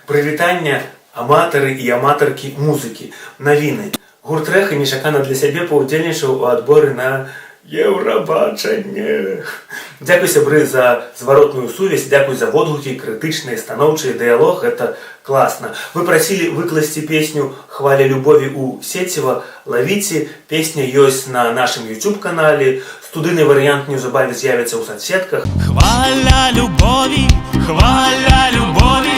Прывітання аматары і аматаркі музыкі. Навіны. Гурт Рэха нечакана для сябе паўдзельнічаў у адборы на Еўрабачанне. Дзякуй, сябры, за зваротную сувязь, дзякуй за водгукі, крытычныя, станоўчыя, дыялог, гэта класна. Вы прасілі выкласці песню «Хваля любові» у сеціва. Лавіце, песня ёсць на нашым YouTube-канале. Студыйны варыянт неўзабаве з'явіцца ў соцсетках. Хваля любові, хваля любові,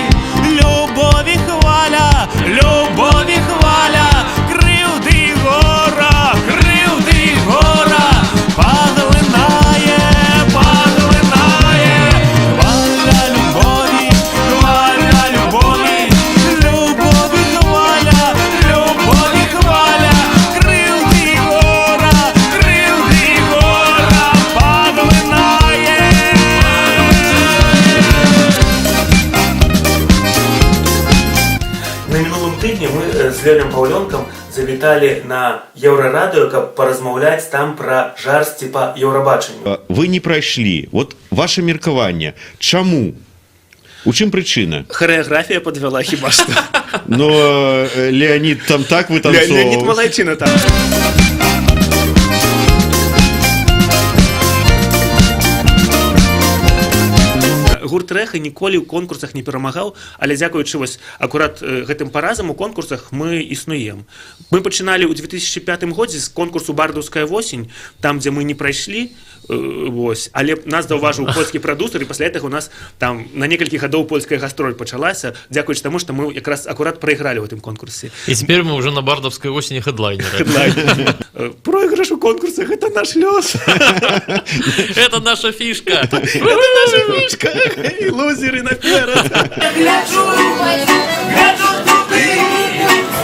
любові хваля, любові хваля, крыўды гора, крыўды гора, поглинає, поглинає. Хваля любові, хваля любові, любові хваля, любові хваля, крыўды гора, крыўды гора, поглинає. На мінулым тыдні мы з Лёлем Паўлёнкам завіталі на Еўрарадыё, каб паразмаўляць там пра жарсці па Еўрабачанню. Вы не прайшлі. Вот ваше меркаванне. Чаму? У чым прычына? Хореаграфія подвяла хіба што. Но Леонид там так вытанцоўваў. Леонид Малайчына там. Гурт Рэха ніколі ў конкурсах не перамагаў, але дзякуючы вось акурат гэтым паразам у конкурсах мы існуем. Мы пачыналі ў 2005 годзе з конкурсу «Бардаўская восень», там, дзе мы не прайшлі, вось, але нас заўважыў польскі прадусер, і пасля гэтага у нас там на некалькі гадоў польская гастроль пачалася, дзякуючы таму, што мы якраз акурат прайгралі ў гэтым конкурсе. И теперь мы уже на бардовской осени хедлайнеры. Проигрыш у конкурсах – это наш лёс. Это наша фишка. Это наша фишка. І лузеры наперад. Гляджу туди,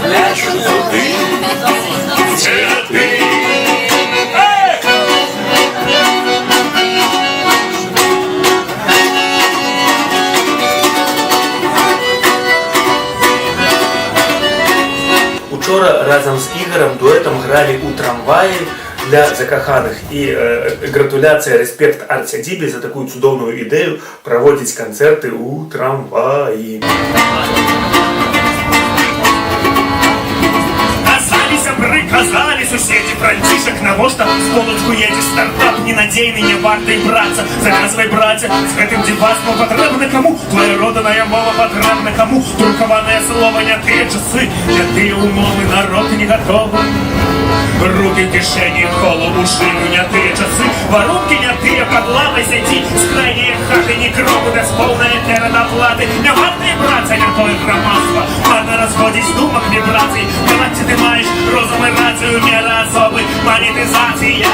гляджу туди, це ти. Учора разам з Ігорем дуэтам гралі ў трамваі для закаханых. І гратуляцыя, рэспект Арцядзібе за такую цудоўную ідэю праводзіць канцэрты ў трамваі. Казали суседи, братишек, навошта с полочку едешь, стартап ненадейный, не вартой браться. Завязывай, братья, с этим деваством потребно кому? Твоя родная мова потребна кому? Друкованное слово, не те часы, не ты умом и народ не готовы. Руки в кишені, голову шию, не те часы, воронки не те, под лавой сети, с крайней хаты, не кроку, без полной передоплаты. Не вартой братья, не той громадство, надо разводить думок вибраций. Давайте ты маешь розум и рацию, мера особой монетизация.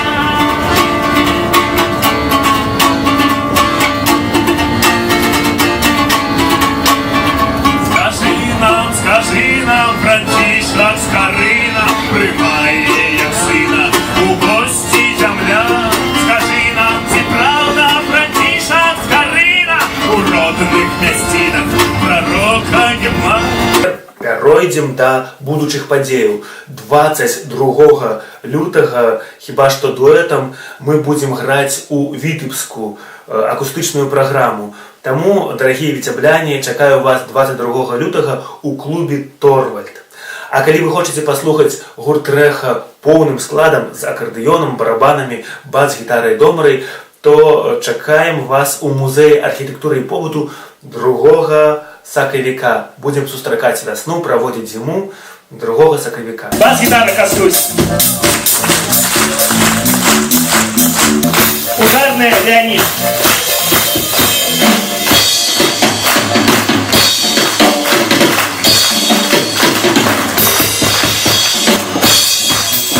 Скажи нам, Франтишак, Скорина, приймає як сина у гості земля. Скажи нам, ці правда, Франтишак, Скорина, у родных мясцінах пророка нема. Перайдзем да будучых падзеяў. 22 лютага, хіба што дуэтам, мы будзем граць у Вітебску акустычную праграму. Таму, дарагія віцябляне, чакаю вас 22 лютага ў клубе «Торвальд». А калі вы хочаце паслухаць гурт Рэха поўным складам з акардэёнам, барабанамі, бас-гітарай, домарай, то чакаем вас у музеі архітэктуры і побыту 2 сакавіка. Будзем сустракаць вясну, праводзіць зіму 2 сакавіка. Бас-гітара кастусь. Ударная Леонид.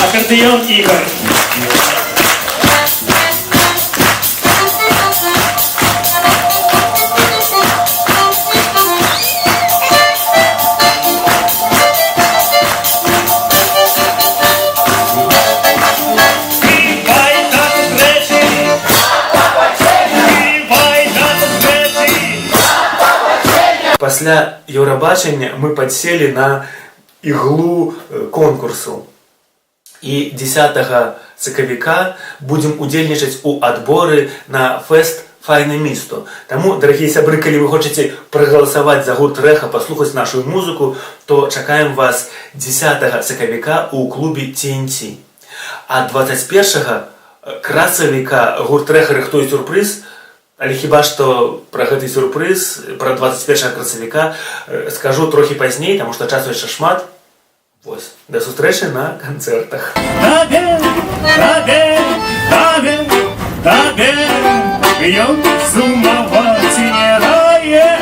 Аккордеон Игорь. Пасля Еўрабачання мы падселі на іглу конкурсу. І 10 сакавіка будзем удзельнічаць у адборы на фэст файне місто. Таму, дарагія сябры, калі вы хочаце прагаласаваць за гурт Рэха, паслухаць нашу музыку, то чакаем вас 10 сакавіка ў клубе TNT. А 21 красавіка гурт Рэха рыхтуе сюрпрыз, але хіба што пра гэты сюрпрыз, пра 21 красавіка скажу трохі пазней, таму што часу яшчэ шмат. Вось, да сустрэчы на канцэртах. Табе, табе, табе, табе, б'ём сумаваць не дае.